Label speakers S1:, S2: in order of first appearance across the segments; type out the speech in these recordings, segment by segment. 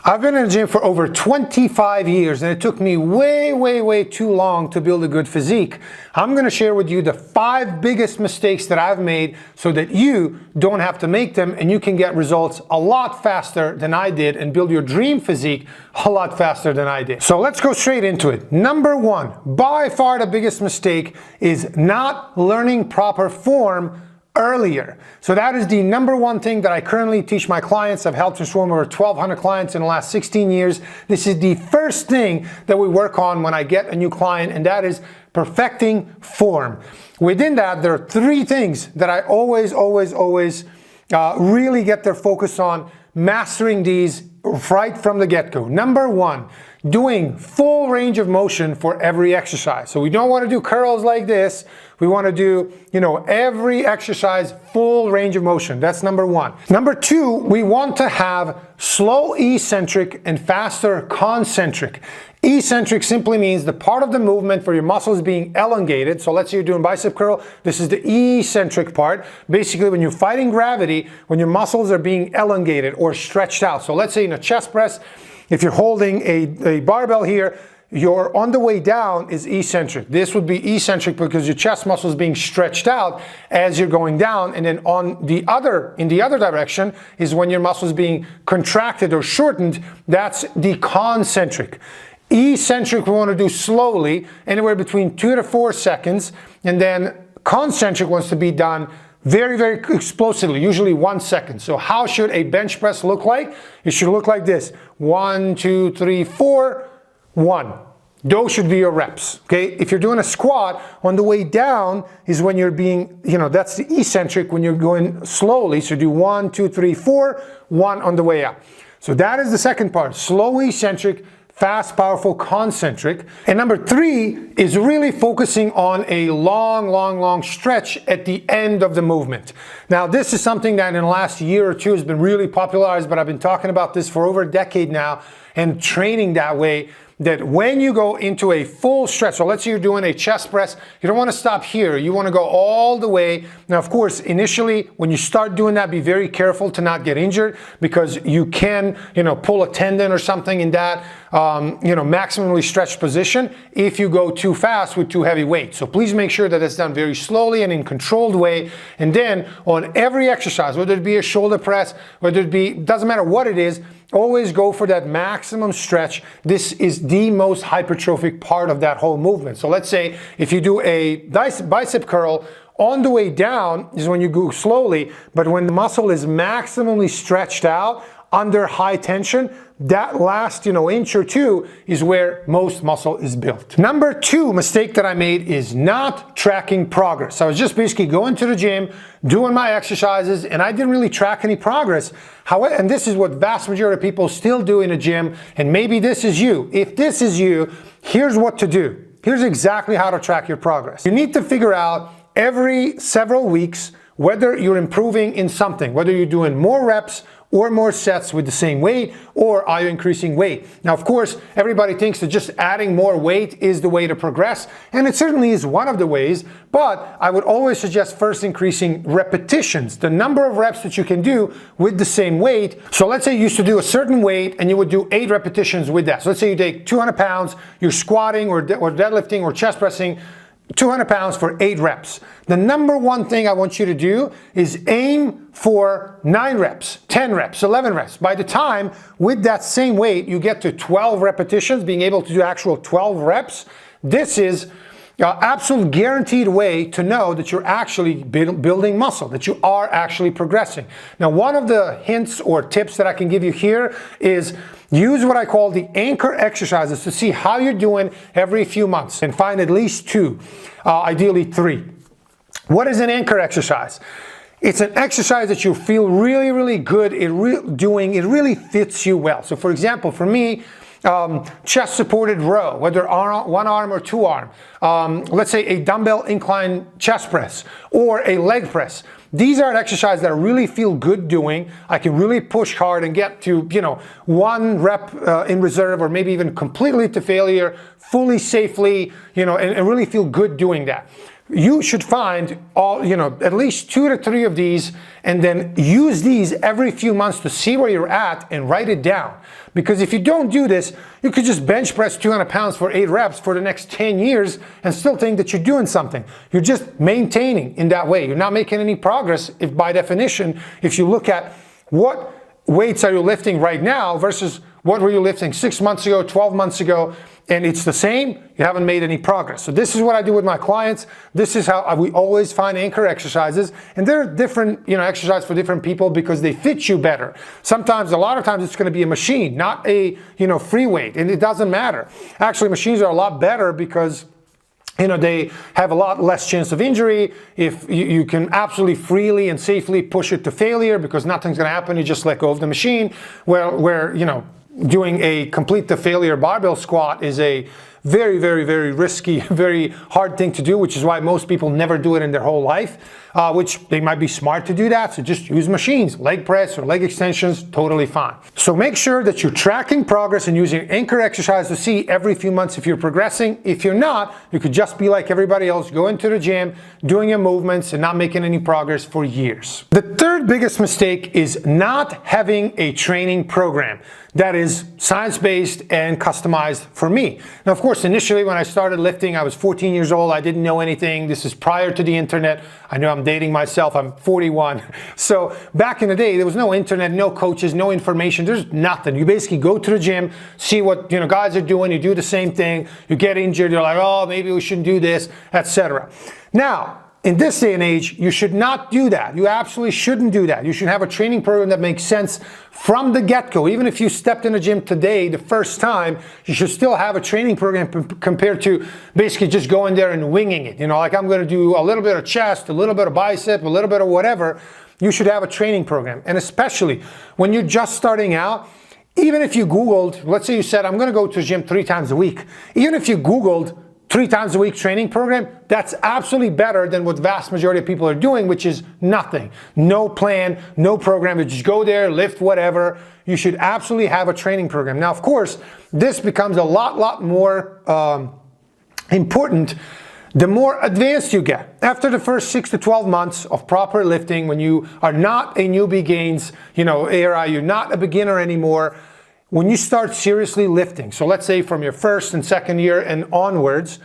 S1: I've been in the gym for over 25 years and it took me way too long to build a good physique. I'm going to share with you the 5 biggest mistakes that I've made so that you don't have to make them and you can get results a lot faster than I did and build your dream physique a lot faster than I did. So let's go straight into it. Number 1, by far the biggest mistake is not learning proper form earlier. So that is the number 1 thing that I currently teach my clients. I've helped transform over 1,200 clients in the last 16 years. This is the first thing that we work on when I get a new client, and that is perfecting form. Within that, there are 3 things that I always really get their focus on, mastering these right from the get-go. Number 1, doing full range of motion for every exercise. So we don't want to do curls like this. We want to do, every exercise, full range of motion. That's number 1. Number 2, we want to have slow eccentric and faster concentric. Eccentric simply means the part of the movement for your muscles being elongated. So let's say you're doing bicep curl. This is the eccentric part. Basically, when you're fighting gravity, when your muscles are being elongated or stretched out. So let's say in a chest press, if you're holding a barbell here, your on the way down is eccentric. This would be eccentric because your chest muscle is being stretched out as you're going down, and then in the other direction is when your muscle is being contracted or shortened. That's the concentric. Eccentric we want to do slowly, anywhere between 2 to 4 seconds, and then concentric wants to be done very explosively, usually 1 second. So how should a bench press look like? It should look like this: 1, 2, 3, 4, 1. Those should be your reps, okay? If you're doing a squat, on the way down is when you're being, that's the eccentric, when you're going slowly. So do 1, 2, 3, 4, 1 on the way up. So that is the second part: slow eccentric, fast, powerful, concentric. And number 3 is really focusing on a long stretch at the end of the movement. Now, this is something that in the last year or 2 has been really popularized, but I've been talking about this for over a decade now and training that way, that when you go into a full stretch, so let's say you're doing a chest press, you don't want to stop here. You want to go all the way. Now, of course, initially, when you start doing that, be very careful to not get injured, because you can, pull a tendon or something in that, maximally stretched position if you go too fast with too heavy weight. So please make sure that it's done very slowly and in controlled way. And then on every exercise, whether it be a shoulder press, whether it be, doesn't matter what it is, always go for that maximum stretch. This is the most hypertrophic part of that whole movement. So let's say if you do a bicep curl, on the way down is when you go slowly, but when the muscle is maximally stretched out under high tension, that last inch or 2 is where most muscle is built. Number 2 mistake that I made is not tracking progress. I was just basically going to the gym, doing my exercises, and I didn't really track any progress. However, and this is what vast majority of people still do in a gym, and maybe this is you. If this is you, here's what to do. Here's exactly how to track your progress. You need to figure out every several weeks whether you're improving in something, whether you're doing more reps or more sets with the same weight, or are you increasing weight? Now, of course, everybody thinks that just adding more weight is the way to progress, and it certainly is one of the ways, but I would always suggest first increasing repetitions, the number of reps that you can do with the same weight. So let's say you used to do a certain weight and you would do 8 repetitions with that. So let's say you take 200 pounds, you're squatting or deadlifting or chest pressing 200 pounds for 8 reps. The number 1 thing I want you to do is aim for 9 reps, 10 reps, 11 reps. By the time with that same weight you get to 12 repetitions, being able to do actual 12 reps, this is absolute guaranteed way to know that you're actually building muscle, that you are actually progressing. Now, one of the hints or tips that I can give you here is use what I call the anchor exercises to see how you're doing every few months, and find at least 2, ideally 3. What is an anchor exercise? It's an exercise that you feel really good doing. It really fits you well. So for example, for me, chest supported row, whether one arm or 2 arm, let's say a dumbbell incline chest press or a leg press. These are exercises that I really feel good doing. I can really push hard and get to 1 rep in reserve, or maybe even completely to failure, fully safely, and really feel good doing that. you should find at least 2 to 3 of these, and then use these every few months to see where you're at and write it down. Because if you don't do this, you could just bench press 200 pounds for 8 reps for the next 10 years and still think that you're doing something. You're just maintaining in that way. You're not making any progress if, by definition, if you look at what weights are you lifting right now versus what were you lifting 6 months ago, 12 months ago, and it's the same, you haven't made any progress. So this is what I do with my clients. This is how we always find anchor exercises, and they're different, exercises for different people because they fit you better. Sometimes, a lot of times, it's going to be a machine, not a, free weight, and it doesn't matter. Actually, machines are a lot better because they have a lot less chance of injury. If you can absolutely freely and safely push it to failure because nothing's going to happen, you just let go of the machine. Where doing a complete to failure barbell squat is a very, very, very risky, very hard thing to do, which is why most people never do it in their whole life, which they might be smart to do that. So just use machines, leg press or leg extensions, totally fine. So make sure that you're tracking progress and using anchor exercise to see every few months if you're progressing. If you're not, you could just be like everybody else, go into the gym, doing your movements and not making any progress for years. The third biggest mistake is not having a training program that is science-based and customized for me. Now, of course, initially when I started lifting, I was 14 years old. I didn't know anything. This is prior to the internet. I know I'm dating myself. I'm 41. So back in the day, there was no internet, no coaches, no information. There's nothing. You basically go to the gym, see what guys are doing. You do the same thing. You get injured. You're like, oh, maybe we shouldn't do this, etc. Now, in this day and age, you should not do that. You absolutely shouldn't do that. You should have a training program that makes sense from the get-go. Even if you stepped in the gym today, the first time, you should still have a training program compared to basically just going there and winging it. Like I'm going to do a little bit of chest, a little bit of bicep, a little bit of whatever. You should have a training program. And especially when you're just starting out, even if you Googled, let's say you said, I'm going to go to the gym 3 times a week. Even if you Googled 3 times a week training program, that's absolutely better than what vast majority of people are doing, which is nothing. No plan, no program. You just go there, lift whatever. You should absolutely have a training program. Now, of course, this becomes a lot more important the more advanced you get. After the first 6 to 12 months of proper lifting, when you are not a newbie gains, era, you're not a beginner anymore. When you start seriously lifting, so let's say from your first and second year and onwards,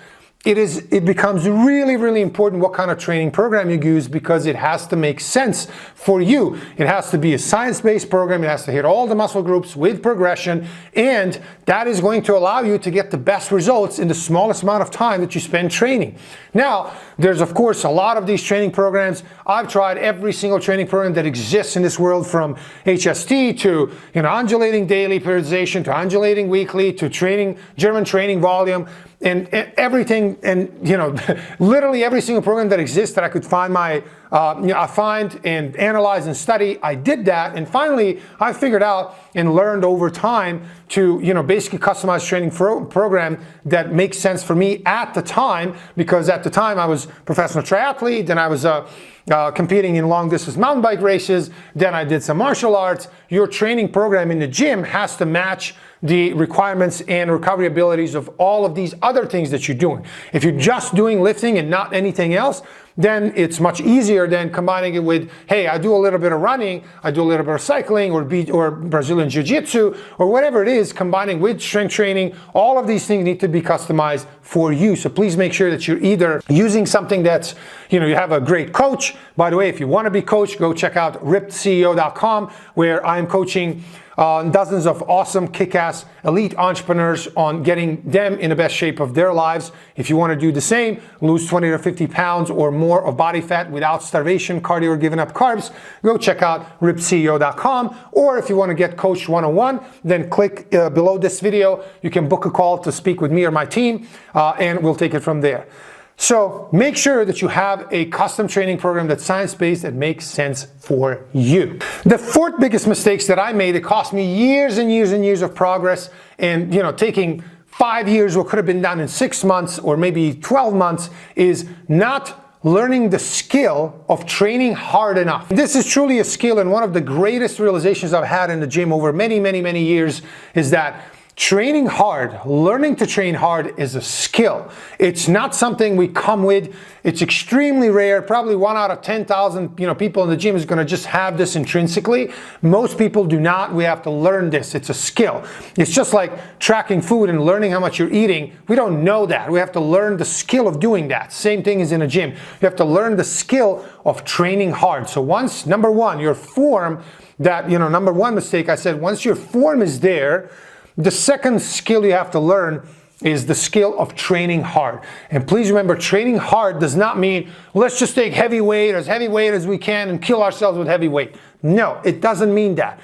S1: it becomes really, really important what kind of training program you use because it has to make sense for you. It has to be a science-based program. It has to hit all the muscle groups with progression, and that is going to allow you to get the best results in the smallest amount of time that you spend training. Now, there's of course a lot of these training programs. I've tried every single training program that exists in this world, from HST to undulating daily periodization to undulating weekly to German training volume. And everything, and literally every single program that exists that I could find I find and analyze and study, I did that, and finally I figured out and learned over time to basically customize training program that makes sense for me at the time, because at the time I was professional triathlete, then I was competing in long distance mountain bike races, then I did some martial arts. Your training program in the gym has to match the requirements and recovery abilities of all of these other things that you're doing. If you're just doing lifting and not anything else, then it's much easier than combining it with, hey, I do a little bit of running, I do a little bit of cycling or Brazilian Jiu-Jitsu or whatever it is, combining with strength training. All of these things need to be customized for you. So please make sure that you're either using something that's, you have a great coach. By the way, if you want to be coached, go check out rippedceo.com, where I'm coaching dozens of awesome, kick-ass, elite entrepreneurs on getting them in the best shape of their lives. If you want to do the same, lose 20 to 50 pounds or more of body fat without starvation, cardio, or giving up carbs, go check out rippedceo.com. Or if you want to get coached one-on-one, then click below this video. You can book a call to speak with me or my team, and we'll take it from there. So make sure that you have a custom training program that's science-based and makes sense for you. The fourth biggest mistakes that I made, it cost me years and years and years of progress, and taking 5 years what could have been done in 6 months or maybe 12 months, is not learning the skill of training hard enough. This is truly a skill, and one of the greatest realizations I've had in the gym over many, many, many years is that training hard, learning to train hard is a skill. It's not something we come with. It's extremely rare. Probably 1 out of 10,000, people in the gym is going to just have this intrinsically. Most people do not. We have to learn this. It's a skill. It's just like tracking food and learning how much you're eating. We don't know that. We have to learn the skill of doing that. Same thing is in a gym. You have to learn the skill of training hard. So once, number one, your form, number one mistake I said, once your form is there, the second skill you have to learn is the skill of training hard. And please remember, training hard does not mean, let's just take heavy weight as we can and kill ourselves with heavy weight. No, it doesn't mean that.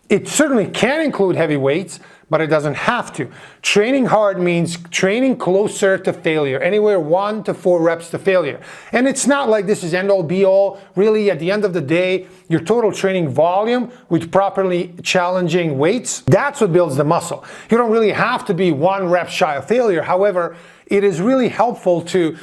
S1: It certainly can include heavy weights, but it doesn't have to. Training hard means training closer to failure, anywhere 1 to 4 reps to failure. And it's not like this is end all be all. Really, at the end of the day, your total training volume with properly challenging weights, that's what builds the muscle. You don't really have to be 1 rep shy of failure. However, it is really helpful to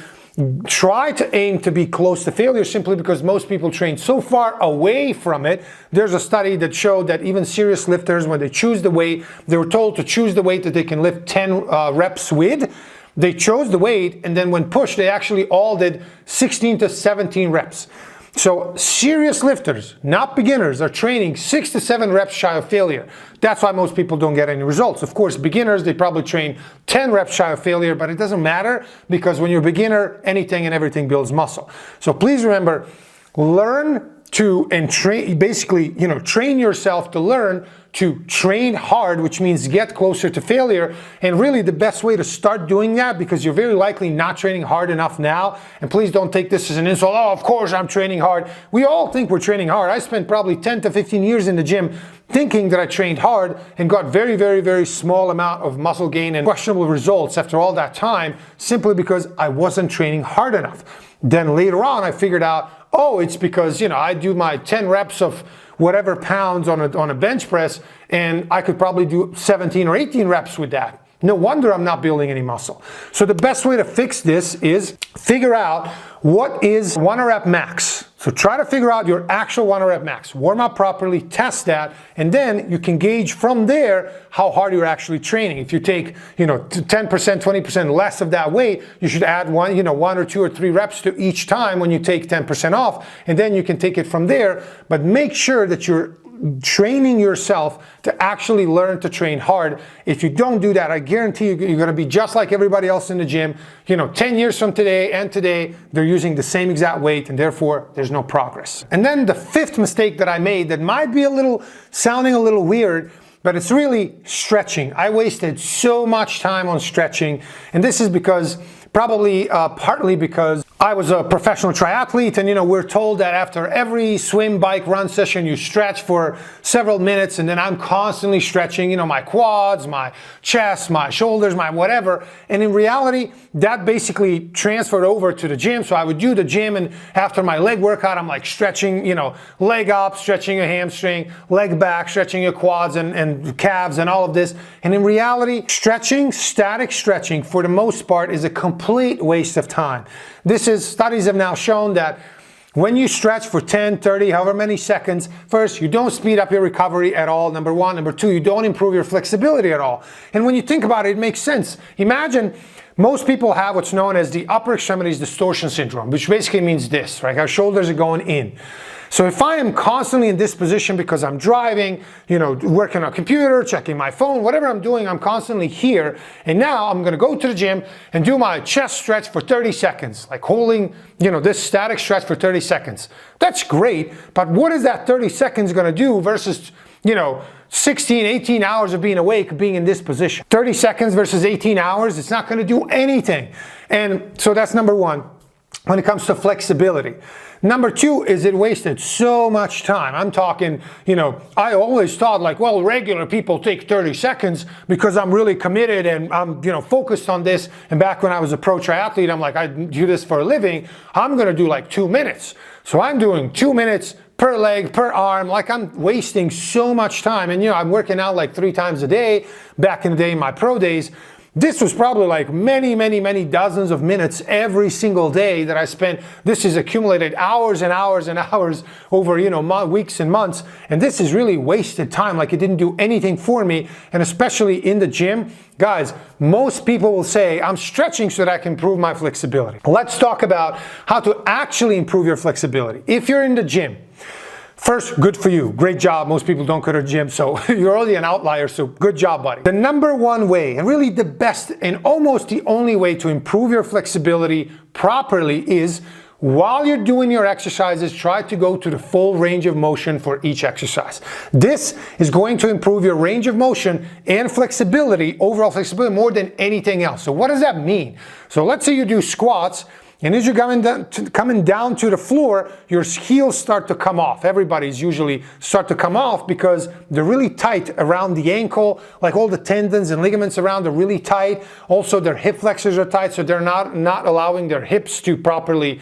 S1: try to aim to be close to failure, simply because most people train so far away from it. There's a study that showed that even serious lifters, when they choose the weight, they were told to choose the weight that they can lift 10 reps with. They chose the weight, and then when pushed, they actually all did 16 to 17 reps. So serious lifters, not beginners, are training 6 to 7 reps shy of failure. That's why most people don't get any results. Of course, beginners, they probably train 10 reps shy of failure, but it doesn't matter, because when you're a beginner, anything and everything builds muscle. So please remember, learn to and train, basically, train yourself to learn to train hard, which means get closer to failure. And really the best way to start doing that, because you're very likely not training hard enough now, and please don't take this as an insult, oh, of course I'm training hard. We all think we're training hard. I spent probably 10 to 15 years in the gym thinking that I trained hard and got very, very, very small amount of muscle gain and questionable results after all that time, simply because I wasn't training hard enough. Then later on, I figured out, oh, it's because, I do my 10 reps of whatever pounds on a bench press, and I could probably do 17 or 18 reps with that. No wonder I'm not building any muscle. So the best way to fix this is figure out what is 1 rep max. So try to figure out your actual 1 rep max. Warm up properly, test that, and then you can gauge from there how hard you're actually training. If you take, 10%, 20% less of that weight, you should add 1 or 2 or 3 reps to each time when you take 10% off, and then you can take it from there. But make sure that you're training yourself to actually learn to train hard. If you don't do that, I guarantee you're going to be just like everybody else in the gym. 10 years from today and today, they're using the same exact weight, and therefore there's no progress. And then the 5th mistake that I made, that might be sounding a little weird, but it's really stretching. I wasted so much time on stretching, and this is because partly because I was a professional triathlete, and we're told that after every swim, bike, run session, you stretch for several minutes, and then I'm constantly stretching, my quads, my chest, my shoulders, my whatever. And in reality, that basically transferred over to the gym. So I would do the gym, and after my leg workout, I'm like stretching, leg up, stretching a hamstring, leg back, stretching your quads and calves and all of this. And in reality, static stretching, for the most part, is a complete waste of time. Studies have now shown that when you stretch for 10, 30, however many seconds, first, you don't speed up your recovery at all, number one. Number two, you don't improve your flexibility at all. And when you think about it, it makes sense. Imagine most people have what's known as the upper extremities distortion syndrome, which basically means this, right? Our shoulders are going in. So if I am constantly in this position because I'm driving, working on a computer, checking my phone, whatever I'm doing, I'm constantly here. And now I'm going to go to the gym and do my chest stretch for 30 seconds, like holding, this static stretch for 30 seconds. That's great. But what is that 30 seconds going to do versus, 16, 18 hours of being awake, being in this position? 30 seconds versus 18 hours, it's not going to do anything. And so that's number one when it comes to flexibility. Number two is it wasted so much time. I'm talking, I always thought regular people take 30 seconds because I'm really committed and I'm, focused on this. And back when I was a pro triathlete, I'm like, I do this for a living. I'm going to do 2 minutes. So I'm doing 2 minutes per leg, per arm, I'm wasting so much time. And I'm working out 3 times a day back in the day in my pro days. This was probably like many dozens of minutes every single day that I spent. This is accumulated hours and hours and hours over, weeks and months. And this is really wasted time. Like, it didn't do anything for me. And especially in the gym, guys, most people will say, I'm stretching so that I can improve my flexibility. Let's talk about how to actually improve your flexibility. If you're in the gym, first, good for you. Great job. Most people don't go to the gym, so you're already an outlier, so good job, buddy. The number one way, and really the best and almost the only way to improve your flexibility properly is, while you're doing your exercises, try to go to the full range of motion for each exercise. This is going to improve your range of motion and flexibility, overall flexibility, more than anything else. So what does that mean? So let's say you do squats, and as you're coming down to the floor, your heels start to come off. Everybody's usually start to come off because they're really tight around the ankle, like all the tendons and ligaments around are really tight. Also, their hip flexors are tight, so they're not allowing their hips to properly,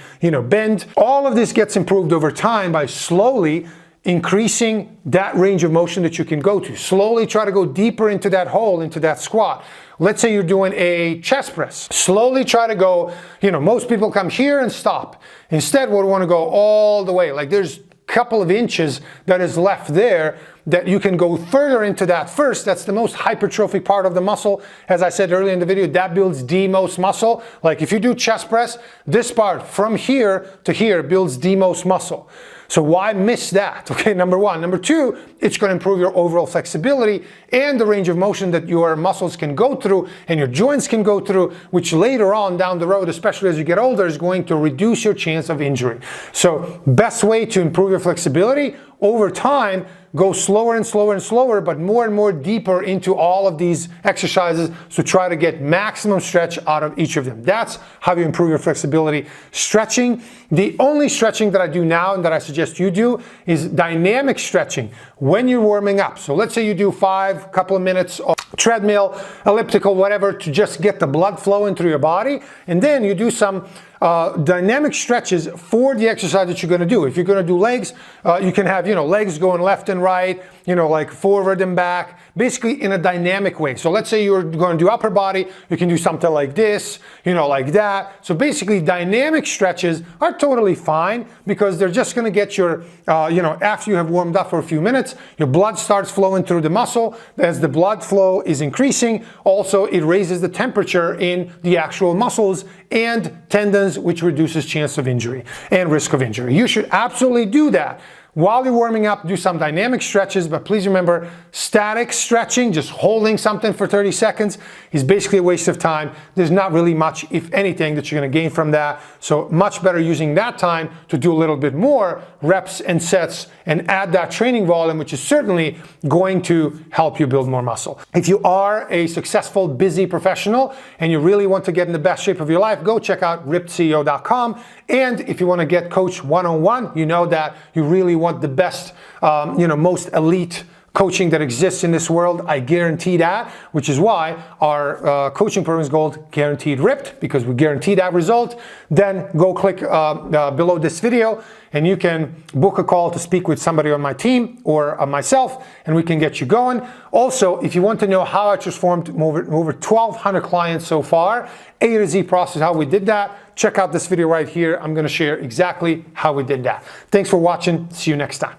S1: bend. All of this gets improved over time by slowly increasing that range of motion that you can go to. Slowly try to go deeper into that hole, into that squat. Let's say you're doing a chest press. Slowly try to go, most people come here and stop. Instead, we want to go all the way. Like, there's a couple of inches that is left there that you can go further into that first. That's the most hypertrophic part of the muscle. As I said earlier in the video, that builds the most muscle. Like, if you do chest press, this part from here to here builds the most muscle. So why miss that? Okay, number one. Number two, it's going to improve your overall flexibility and the range of motion that your muscles can go through and your joints can go through, which later on down the road, especially as you get older, is going to reduce your chance of injury. So best way to improve your flexibility over time, go slower and slower and slower, but more and more deeper into all of these exercises. So try to get maximum stretch out of each of them. That's how you improve your flexibility. Stretching, the only stretching that I do now and that I suggest you do is dynamic stretching when you're warming up. So let's say you do couple of minutes of treadmill, elliptical, whatever, to just get the blood flowing through your body. And then you do some dynamic stretches for the exercise that you're going to do. If you're going to do legs, you can have, legs going left and right, like forward and back, basically in a dynamic way. So let's say you're going to do upper body, you can do something like this, like that. So basically dynamic stretches are totally fine because they're just going to get your, after you have warmed up for a few minutes, your blood starts flowing through the muscle. As the blood flow is increasing, also it raises the temperature in the actual muscles and tendons, which reduces chance of injury and risk of injury. You should absolutely do that. While you're warming up, do some dynamic stretches, but please remember, static stretching, just holding something for 30 seconds, is basically a waste of time. There's not really much, if anything, that you're going to gain from that. So much better using that time to do a little bit more reps and sets and add that training volume, which is certainly going to help you build more muscle. If you are a successful, busy professional and you really want to get in the best shape of your life, go check out rippedceo.com. And if you want to get coached one-on-one, you know that you really want the best, most elite coaching that exists in this world. I guarantee that, which is why our coaching program is called Guaranteed Ripped, because we guarantee that result. Then go click below this video and you can book a call to speak with somebody on my team or myself, and we can get you going. Also, if you want to know how I transformed over 1,200 clients so far, A to Z process, how we did that, check out this video right here. I'm going to share exactly how we did that. Thanks for watching. See you next time.